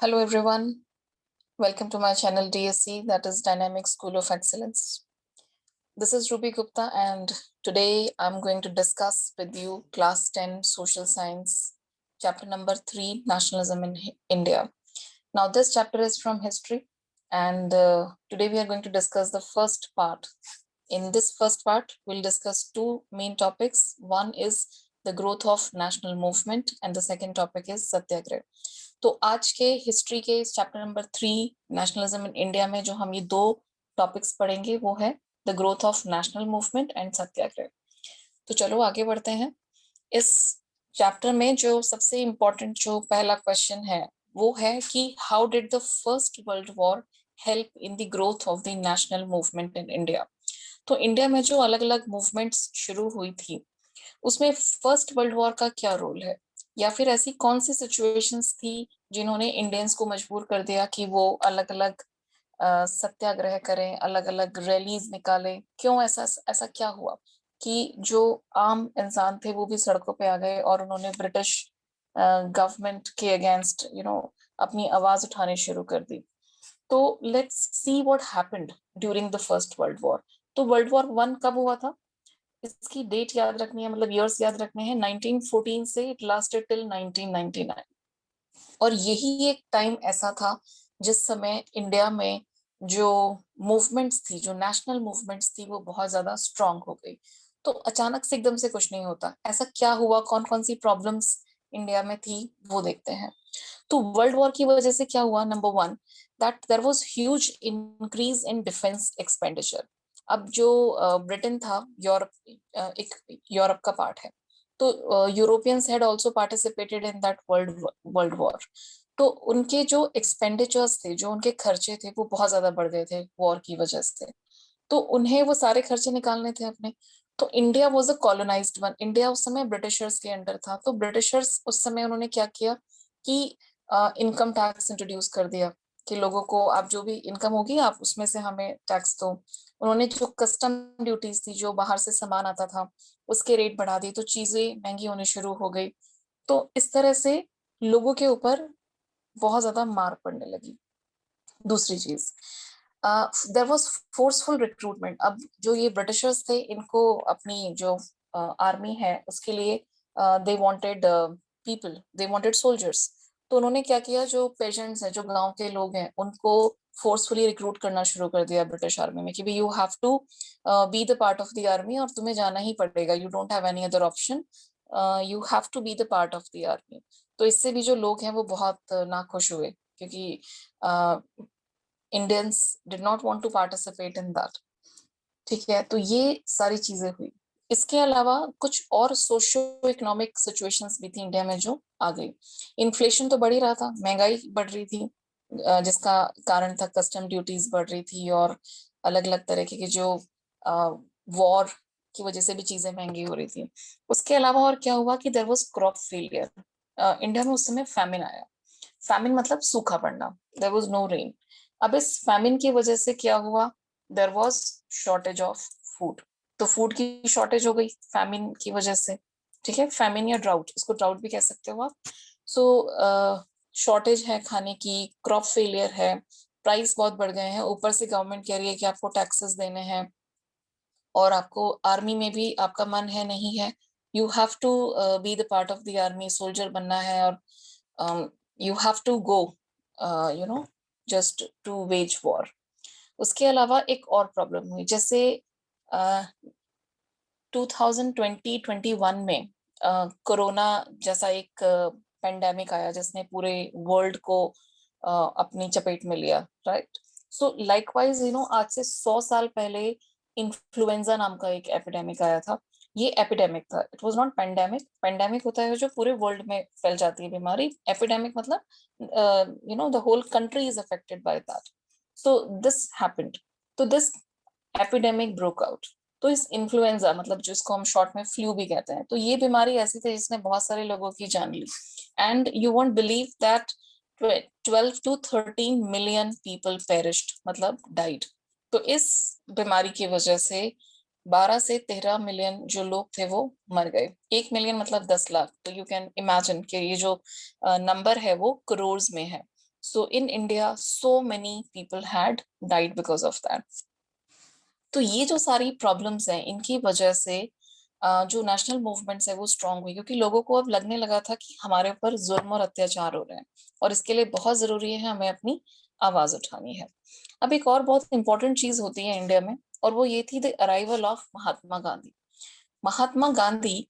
Hello everyone, welcome to my channel DSC, that is Dynamic School of Excellence. This is Ruby Gupta and today I'm going to discuss with you class 10 social science, chapter number 3, nationalism in India. Now this chapter is from history and today we are going to discuss the first part. In this first part, we'll discuss two main topics. One is the growth of national movement and the second topic is Satyagraha. तो आज के history के chapter number 3 nationalism in India में जो हम ये दो topics पढ़ेंगे वो है the growth of national movement and satyagraha. तो चलो आगे बढ़ते हैं। इस चैप्टर में जो सबसे इम्पोर्टेंट जो पहला क्वेश्चन है वो है कि how did the first world war help in the growth of the national movement in India. तो इंडिया में जो अलग अलग मूवमेंट्स शुरू हुई थी उसमें फर्स्ट वर्ल्ड वॉर का क्या रोल है, या फिर ऐसी कौन सी सिचुएशंस थी जिन्होंने इंडियंस को मजबूर कर दिया कि वो अलग अलग सत्याग्रह करें, अलग अलग रैलीज निकालें। क्यों ऐसा ऐसा क्या हुआ कि जो आम इंसान थे वो भी सड़कों पे आ गए और उन्होंने ब्रिटिश गवर्नमेंट के अगेंस्ट अपनी आवाज उठानी शुरू कर दी। तो let's see what happened during the first world war. तो वर्ल्ड वॉर 1 कब हुआ था, इसकी डेट याद रखनी है, मतलब ईयर्स याद रखने हैं। 1914 से इट लास्टेड टिल 1999 और यही एक टाइम ऐसा था जिस समय इंडिया में जो मूवमेंट्स थी, जो नेशनल मूवमेंट्स थी, वो बहुत ज्यादा स्ट्रांग हो गई। तो अचानक से एकदम से कुछ नहीं होता, ऐसा क्या हुआ, कौन कौन सी प्रॉब्लम्स इंडिया में थी वो देखते हैं। तो वर्ल्ड वॉर की वजह से क्या हुआ, number 1 that there was huge increase in defence expenditure. अब जो ब्रिटेन था, यूरोप एक यूरोप का पार्ट है, तो Europeans had also participated in that world war. तो उनके जो एक्सपेंडिचर्स थे, जो उनके खर्चे थे, वो बहुत ज्यादा बढ़ गए थे वॉर की वजह से। तो उन्हें वो सारे खर्चे निकालने थे अपने। तो India was a colonised one, India उस समय ब्रिटिशर्स के अंडर था। तो ब्रिटिशर्स उस समय उन्होंने क्या किया कि इनकम टैक्स इंट्रोड्यूस कर दिया कि लोगों को आप जो भी इनकम होगी आप उसमें से हमें टैक्स दो। उन्होंने जो कस्टम ड्यूटीज थी, जो बाहर से सामान आता था, उसके रेट बढ़ा दी, तो चीजें महंगी होनी शुरू हो गई। तो इस तरह से लोगों के ऊपर बहुत ज्यादा मार पड़ने लगी। दूसरी चीज, देयर वाज फोर्सफुल रिक्रूटमेंट। अब जो ये ब्रिटिशर्स थे, इनको अपनी जो आर्मी है उसके लिए they wanted people, they wanted soldiers. तो उन्होंने क्या किया, जो पेशेंट्स हैं, जो गांव के लोग हैं, उनको फोर्सफुली रिक्रूट करना शुरू कर दिया ब्रिटिश आर्मी में कि भाई you have to be the part of the army और तुम्हें जाना ही पड़ेगा, you don't have any other option, you have to be the part of the army. तो इससे भी जो लोग हैं वो बहुत नाखुश हुए क्योंकि Indians did not want to participate in that. ठीक है, तो ये सारी चीजें हुई। इसके अलावा कुछ और सोशो इकोनॉमिक सिचुएशंस भी थी इंडिया में जो आ गई। इन्फ्लेशन तो बढ़ ही रहा था, महंगाई बढ़ रही थी, जिसका कारण था कस्टम ड्यूटीज बढ़ रही थी और अलग अलग तरह के जो वॉर की वजह से भी चीजें महंगी हो रही थी। उसके अलावा और क्या हुआ कि there was crop failure. India में उस समय फैमिन आया। फैमिन मतलब सूखा पड़ना, देयर वाज नो रेन। अब इस फैमिन की वजह से क्या हुआ, there was shortage of food. तो फूड की शॉर्टेज हो गई फैमिन की वजह से। ठीक है, फैमिन या ड्राउट, इसको ड्राउट भी कह सकते हो आप। सो शॉर्टेज है खाने की, क्रॉप फेलियर है, प्राइस बहुत बढ़ गए हैं, ऊपर से गवर्नमेंट कह रही है कि आपको टैक्सेस देने हैं और आपको आर्मी में भी आपका मन है नहीं है, you have to be the part of the army, soldier बनना है और you have to go you know just to wage war. उसके अलावा एक और प्रॉब्लम हुई, जैसे 2020-21 में कोरोना जैसा एक पेंडेमिक आया जिसने पूरे वर्ल्ड को अपनी चपेट में लिया, राइट। सो लाइकवाइज आज से 100 साल पहले इन्फ्लुएंजा नाम का एक एपिडेमिक आया था। ये एपिडेमिक था, it was not pandemic. Pandemic होता है जो पूरे वर्ल्ड में फैल जाती है बीमारी, एपिडेमिक मतलब the whole country is affected by that. So this happened, तो दिस एपिडेमिक ब्रोक आउट। तो इस इन्फ्लुएंजा मतलब जिसको हम शॉर्ट में फ्लू भी कहते हैं, तो ये बीमारी ऐसी थी जिसने बहुत सारे लोगों की जान ली। And you won't believe that 12 to 13 million people perished, मतलब डाइड। तो इस बीमारी की वजह से 12 से 13 मिलियन जो लोग थे वो मर गए। 1 मिलियन मतलब 10 लाख। तो यू कैन इमेजिन कि ये जो नंबर है वो करोड़ में है। So in India, so many people had died because of that. तो ये जो सारी प्रॉब्लम्स हैं, इनकी वजह से जो नेशनल मूवमेंट्स है वो स्ट्रांग हुई, क्योंकि लोगों को अब लगने लगा था कि हमारे ऊपर जुल्म और अत्याचार हो रहे हैं और इसके लिए बहुत जरूरी है हमें अपनी आवाज उठानी है। अब एक और बहुत इंपॉर्टेंट चीज होती है इंडिया में, और वो ये थी the arrival of Mahatma Gandhi. Mahatma Gandhi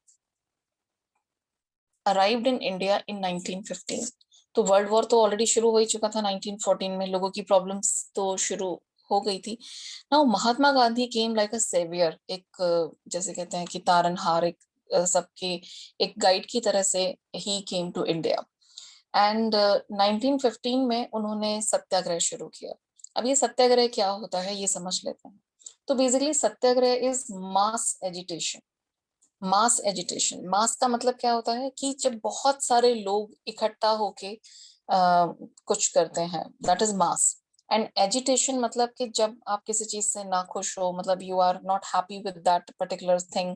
arrived in India in 1915। तो वर्ल्ड वॉर तो ऑलरेडी शुरू हो ही चुका था 1914 में, लोगों की प्रॉब्लम्स तो शुरू हो गई थी। Now Mahatma Gandhi came like a saviour, एक जैसे कहते हैं कि तारनहार, एक सबके एक गाइड की तरह से ही केम टू इंडिया। एंड 1915 में उन्होंने सत्याग्रह शुरू किया। अब ये सत्याग्रह क्या होता है ये समझ लेते हैं। तो basically satyagraha is mass agitation. Mass agitation, mass का मतलब क्या होता है कि जब बहुत सारे लोग इकट्ठा होके कुछ करते हैं, that is mass. And agitation मतलब कि जब आप किसी चीज से नाखुश हो, मतलब you are not happy with that particular thing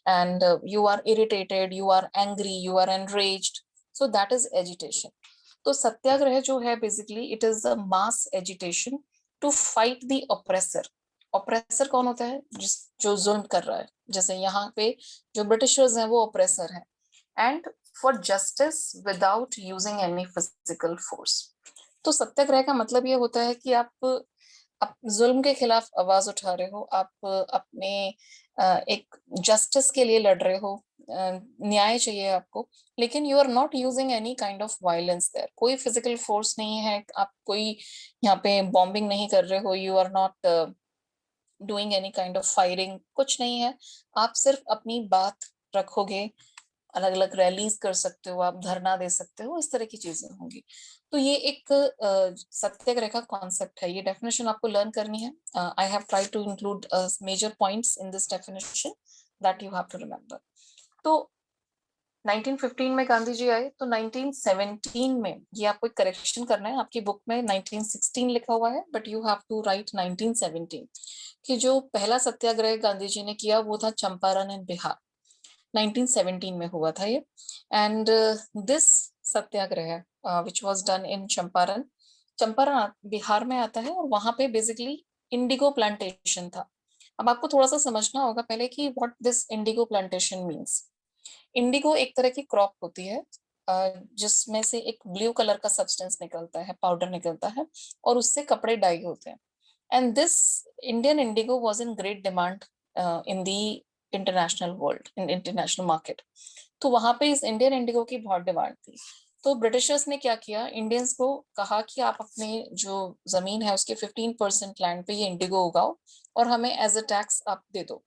and you are irritated, you are angry, you are enraged, so that is agitation. तो सत्याग्रह जो है basically it is a mass agitation to fight the oppressor. Oppressor कौन होता है? जिस जो जुल्म कर रहा है। जैसे यहाँ पे जो ब्रिटिशर्स हैं वो ऑप्रेसर हैं। And for justice without using any physical force. तो सत्याग्रह का मतलब ये होता है कि आप जुल्म के खिलाफ आवाज उठा रहे हो, आप अपने एक जस्टिस के लिए लड़ रहे हो, न्याय चाहिए आपको, लेकिन you are not using any kind of violence there. कोई फिजिकल फोर्स नहीं है, आप कोई यहाँ पे बॉम्बिंग नहीं कर रहे हो, you are not doing any kind of firing, कुछ नहीं है। आप सिर्फ अपनी बात रखोगे, अलग अलग रैलीज कर सकते हो, आप धरना दे सकते हो, इस तरह की चीजें होंगी। तो ये एक सत्याग्रह का कॉन्सेप्ट है। ये डेफिनेशन आपको लर्न करनी है। I have tried to include major points in this definition that you have to remember. तो 1915 में गांधी जी आए, तो 1917 में, ये आपको एक करेक्शन करना है, आपकी बुक में 1916 लिखा हुआ है but you have to write 1917, कि जो पहला सत्याग्रह गांधी जी ने किया वो था चंपारण इन बिहार। 1917 में हुआ था ये। And this Satyagraha which was done in Champaran, Champaran Bihar में आता है, और वहां पे बेसिकली इंडिगो प्लांटेशन था। अब आपको थोड़ा सा समझना होगा पहले कि what this Indigo plantation means. Indigo एक तरह की क्रॉप होती है जिसमें से एक ब्लू कलर का सब्सटेंस निकलता है, पाउडर निकलता है, और उससे कपड़े डाई होते हैं। And this Indian Indigo was in great demand in the international world, in international market. तो वहां पे इस इंडियन इंडिगो की बहुत डिमांड थी। तो ब्रिटिशर्स ने क्या किया, इंडियंस को कहा कि आप अपने जो जमीन है उसके 15% लैंड पे ये इंडिगो उगाओ और हमें एज अ टैक्स आप दे दो।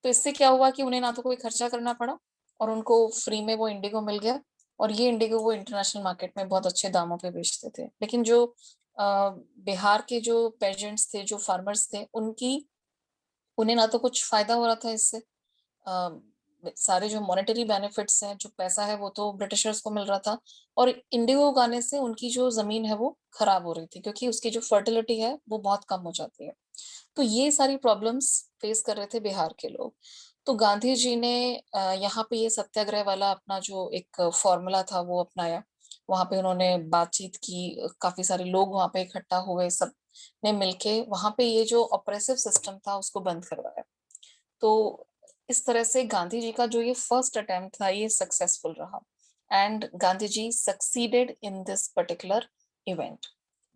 तो इससे क्या हुआ कि उन्हें ना तो कोई खर्चा करना पड़ा और उनको फ्री में वो इंडिगो मिल गया, और ये इंडिगो वो इंटरनेशनल मार्केट में बहुत अच्छे दामों पे बेचते थे। लेकिन जो बिहार के जो पेजेंट्स थे, जो फार्मर्स थे, उन्हें ना तो कुछ फायदा हो रहा था इससे, सारे जो मॉनेटरी बेनिफिट्स हैं, जो पैसा है वो तो ब्रिटिशर्स को मिल रहा था, और इंडिगो उगाने से उनकी जो जमीन है वो खराब हो रही थी, क्योंकि उसकी जो फर्टिलिटी है वो बहुत कम हो जाती है। तो ये सारी प्रॉब्लम्स फेस कर रहे थे बिहार के लोग। तो गांधी जी ने यहाँ पे ये सत्याग्रह वाला अपना जो एक फॉर्मूला था वो अपनाया। वहां पे उन्होंने बातचीत की, काफी सारे लोग वहां पे इकट्ठा हुए, सब ने मिलके वहां पे ये जो ऑपरेसिव सिस्टम था उसको बंद करवाया। तो इस तरह से गांधी जी का जो ये फर्स्ट अटेम्प्ट था ये सक्सेसफुल रहा, and Gandhi ji succeeded in this particular event.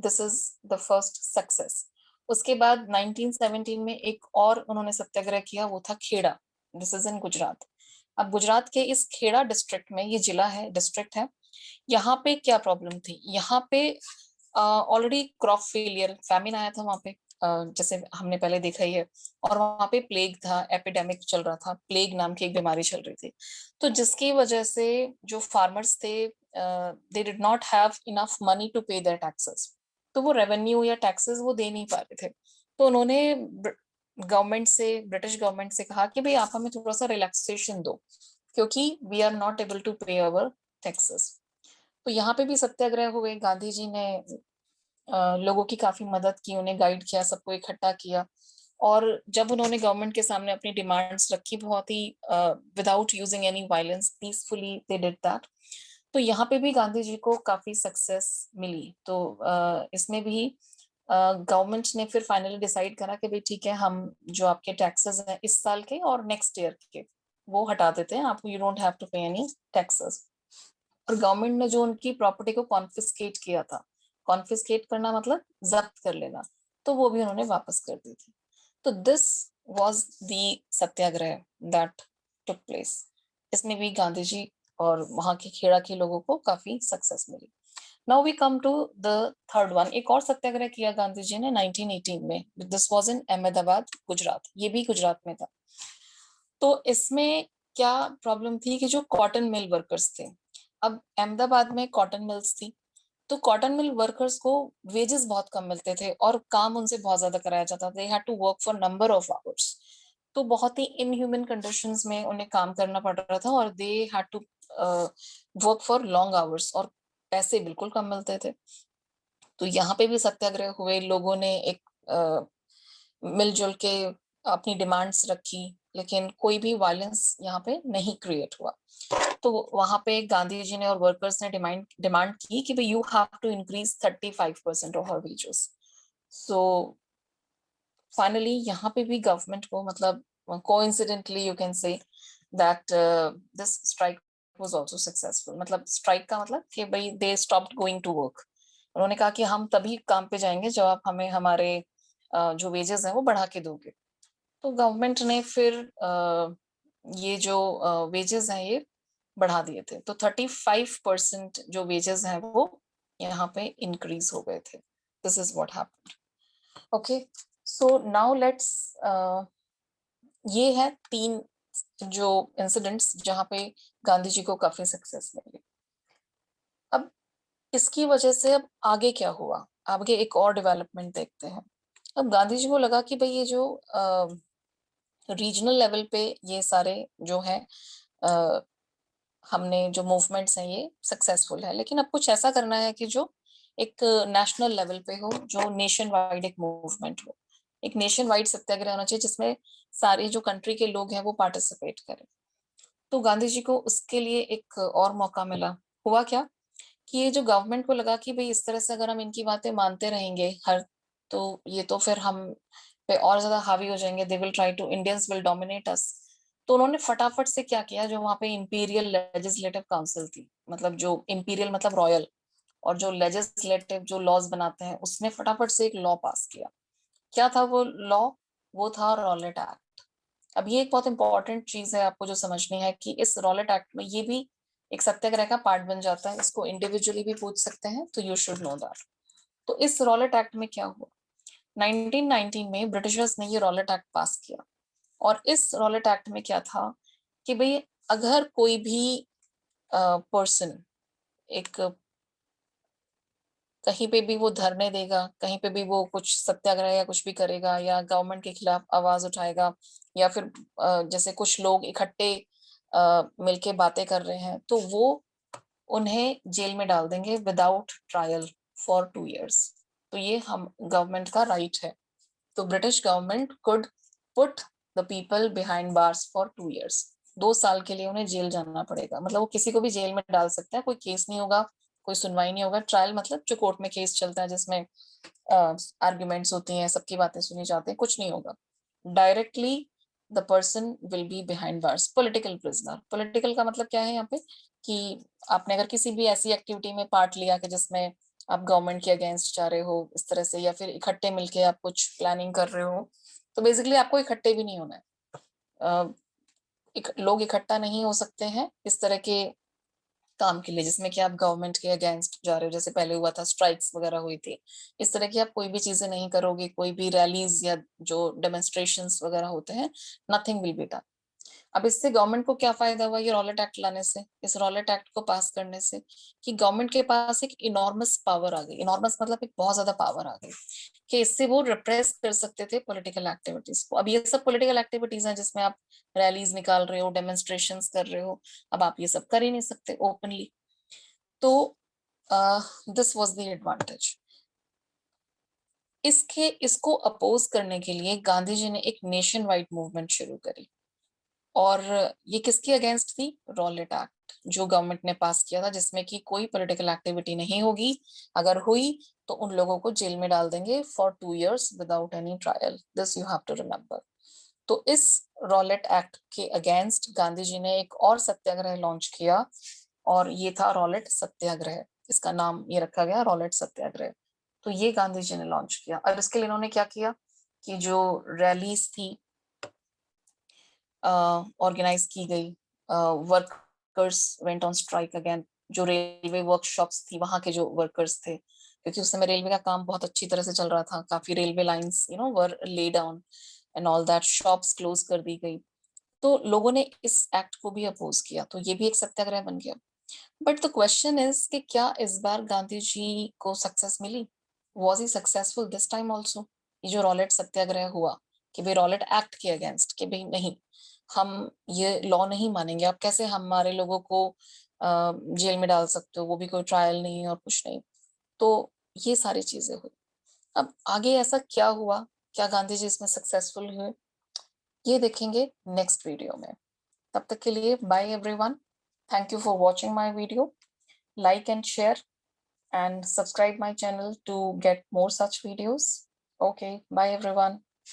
This is the first success. उसके बाद 1917 में एक और उन्होंने सत्याग्रह किया, वो था Kheda. This is in Gujarat. अब गुजरात के इस खेड़ा डिस्ट्रिक्ट में, ये जिला है, डिस्ट्रिक्ट है, यहाँ पे क्या प्रॉब्लम थी, यहाँ पे ऑलरेडी क्रॉप फेलियर, फैमिन आया था वहां पे, जैसे हमने पहले देखा ही है, और वहां पे प्लेग था, एपिडेमिक चल रहा था, प्लेग नाम की एक बीमारी चल रही थी। तो जिसकी वजह से जो फार्मर्स थे, they did not have enough money to pay their taxes, तो वो रेवेन्यू या टैक्सेस वो दे नहीं पा रहे थे। तो उन्होंने गवर्नमेंट से, ब्रिटिश गवर्नमेंट से कहा कि भाई आप हमें थोड़ा सा रिलैक्सेशन दो, क्योंकि we are not able to pay our taxes. तो यहाँ पे भी सत्याग्रह हुए, गांधी जी ने लोगों की काफी मदद की, उन्हें गाइड किया, सबको इकट्ठा किया, और जब उन्होंने गवर्नमेंट के सामने अपनी डिमांड्स रखी, बहुत ही without using any violence, peacefully they did that. तो यहाँ पे भी गांधी जी को काफी सक्सेस मिली। तो इसमें भी गवर्नमेंट ने फिर फाइनली डिसाइड करा कि भाई ठीक है, हम जो आपके टैक्सेस हैं इस साल के और नेक्स्ट ईयर के वो हटा देते हैं, आपको यू डोंट हैव टू पे एनी टैक्सेस। और गवर्नमेंट ने जो उनकी प्रॉपर्टी को कॉन्फिस्केट किया था, कॉन्फिस्केट करना मतलब जब्त कर लेना, तो वो भी उन्होंने वापस कर दी थी। तो this was the Satyagraha that took place. इसमें भी गांधी जी और वहां के खेड़ा के लोगों को काफी सक्सेस मिली। Now we come to the third one. एक और सत्याग्रह किया गांधी जी ने 1918 में। This was in Ahmedabad, Gujarat. ये भी गुजरात में था। तो इसमें क्या प्रॉब्लम थी कि जो कॉटन मिल वर्कर्स थे, अब अहमदाबाद में कॉटन मिल्स थी, तो कॉटन मिल वर्कर्स को वेजेस बहुत कम मिलते थे और काम उनसे बहुत ज्यादा कराया जाता था। They had to work for number of hours. तो बहुत ही इनह्यूमन कंडीशंस में उन्हें काम करना पड़ रहा था और they had to work for long hours, और पैसे बिल्कुल कम मिलते थे। तो यहाँ पे भी सत्याग्रह हुए, लोगों ने एक मिलजुल के अपनी डिमांड्स रखी, लेकिन कोई भी वायलेंस यहाँ पे नहीं क्रिएट हुआ। तो वहां पे गांधी जी ने और वर्कर्स ने डिमांड की कि भाई you have to increase 35% of our wages. So finally यहाँ पे भी गवर्नमेंट को, मतलब coincidentally you can say that this strike was also successful. मतलब स्ट्राइक का मतलब कि भाई they stopped going to work. उन्होंने कहा कि हम तभी काम पे जाएंगे जब आप हमें हमारे जो वेजेस हैं वो बढ़ा के दोगे। तो गवर्नमेंट ने फिर ये जो वेजेस हैं ये बढ़ा दिए थे। तो 35% जो वेजेस हैं वो यहाँ पे इंक्रीज हो गए थे। This is what happened. Okay, so now let's, ये है 3 जो इंसिडेंट्स जहाँ पे गांधी जी को काफी सक्सेस मिली। अब इसकी वजह से अब आगे क्या हुआ, आगे एक और डेवलपमेंट देखते हैं। अब गांधी जी को लगा कि भाई ये जो रीजनल लेवल पे ये सारे जो है हमने जो मूवमेंट्स हैं ये सक्सेसफुल है, लेकिन अब कुछ ऐसा करना है कि जो एक नेशनल लेवल पे हो, जो नेशन वाइड एक मूवमेंट हो, एक नेशन वाइड सत्याग्रह होना चाहिए जिसमें सारे जो कंट्री के लोग हैं वो पार्टिसिपेट करें। तो गांधी जी को उसके लिए एक और मौका मिला। हुआ क्या कि ये जो गवर्नमेंट को लगा कि भाई इस तरह से अगर हम इनकी बातें मानते रहेंगे हर, तो ये तो फिर हम पे और ज्यादा हावी हो जाएंगे, they will try to, Indians will dominate us. तो उन्होंने फटाफट से क्या किया, जो वहां पे इंपीरियल लेजिस्लेटिव काउंसिल थी, मतलब जो इंपीरियल मतलब रॉयल, और जो लेजिस्लेटिव जो लॉज बनाते हैं, उसने फटाफट से एक लॉ पास किया। क्या था वो लॉ? वो था रॉलेट एक्ट। अब ये एक बहुत इंपॉर्टेंट चीज है आपको जो समझनी है कि इस रॉलेट एक्ट में ये भी एक सत्याग्रह का पार्ट बन जाता है। इसको इंडिविजुअली भी पूछ सकते हैं, तो यू शुड नो दैट। तो इस रॉलेट एक्ट में क्या हुआ, 1919 में ब्रिटिशर्स ने ये रॉलेट एक्ट पास किया। और इस रॉलेट एक्ट में क्या था कि भाई अगर कोई भी पर्सन एक कहीं पे भी वो धरने देगा, कहीं पे भी वो कुछ सत्याग्रह या कुछ भी करेगा, या गवर्नमेंट के खिलाफ आवाज उठाएगा, या फिर जैसे कुछ लोग इकट्ठे मिलके बातें कर रहे हैं, तो वो उन्हें जेल में डाल देंगे विदाउट ट्रायल फॉर 2 years। तो ये हम गवर्नमेंट का राइट है। तो British government could put the people behind bars for 2 years। 2 साल के लिए उन्हें जेल जाना पड़ेगा। मतलब वो किसी को भी जेल में डाल सकता है, कोई केस नहीं होगा, कोई सुनवाई नहीं होगा। ट्रायल मतलब जो कोर्ट में केस चलता है जिसमें आर्ग्यूमेंट्स होती हैं, सबकी बातें सुनी जाती हैं, कुछ नहीं होगा। Directly the person will be behind bars, political prisoner. Political का मतलब क्या है यहाँ पे कि आपने अगर किसी भी ऐसी एक्टिविटी में पार्ट लिया कि जिसमें आप गवर्नमेंट के अगेंस्ट जा रहे हो इस तरह से, या फिर इकट्ठे मिलके आप कुछ प्लानिंग कर रहे हो, तो बेसिकली आपको इकट्ठे भी नहीं होना है। लोग इकट्ठा नहीं हो सकते हैं इस तरह के काम के लिए जिसमें कि आप गवर्नमेंट के अगेंस्ट जा रहे हो। जैसे पहले हुआ था, स्ट्राइक्स वगैरह हुई थी, इस तरह की आप कोई भी चीजें नहीं करोगे, कोई भी रैलीज या जो डेमोन्स्ट्रेशंस वगैरह होते हैं, नथिंग विल बी डन। अब इससे गवर्नमेंट को क्या फायदा हुआ ये रॉलेट एक्ट लाने से, इस रॉलेट एक्ट को पास करने से, कि गवर्नमेंट के पास एक इनॉर्मस पावर आ गई। इनॉर्मस मतलब एक बहुत ज्यादा पावर आ गई कि इससे वो रिप्रेस कर सकते थे पॉलिटिकल एक्टिविटीज को। अब ये सब पॉलिटिकल एक्टिविटीज हैं जिसमें आप रैलीज निकाल रहे हो, डेमोन्स्ट्रेशंस कर रहे हो, अब आप ये सब कर ही नहीं सकते ओपनली। तो दिस वाज द एडवांटेज। इसको अपोज करने के लिए गांधी जी ने एक नेशन वाइड मूवमेंट शुरू करी। और ये किसके अगेंस्ट थी? रॉलेट एक्ट, जो गवर्नमेंट ने पास किया था, जिसमें कि कोई पॉलिटिकल एक्टिविटी नहीं होगी, अगर हुई तो उन लोगों को जेल में डाल देंगे for 2 years without any trial. This you have to remember. तो इस रॉलेट एक्ट के अगेंस्ट गांधी जी ने एक और सत्याग्रह लॉन्च किया, और ये था रॉलेट सत्याग्रह। इसका नाम ये रखा गया, रॉलेट सत्याग्रह। तो ये गांधी जी ने लॉन्च किया, और इसके लिए इन्होंने क्या किया कि जो रैलीज थी ऑर्गेनाइज की गई, workers went on strike again, जो रेलवे वर्कशॉप्स थी वहां के जो वर्कर्स थे, क्योंकि उस समय रेलवे का काम बहुत अच्छी तरह से चल रहा था, काफी railway lines were lay down and all that, shops close कर दी गई। तो लोगों ने इस एक्ट को भी अपोज किया, तो ये भी एक सत्याग्रह बन गया। बट द क्वेश्चन इज कि क्या इस बार गांधी जी को सक्सेस मिली? Was he successful this time also? ये जो रॉलेट सत्याग्रह हुआ कि भाई रॉलेट एक्ट के अगेंस्ट, कि भाई नहीं, हम ये लॉ नहीं मानेंगे, आप कैसे हमारे लोगों को जेल में डाल सकते हो, वो भी कोई ट्रायल नहीं और कुछ नहीं। तो ये सारी चीजें हुई। अब आगे ऐसा क्या हुआ, क्या गांधी जी इसमें सक्सेसफुल हुए, ये देखेंगे नेक्स्ट वीडियो में। तब तक के लिए bye everyone, thank you for watching my video, like and share and subscribe my channel to get more such videos. Okay, bye everyone.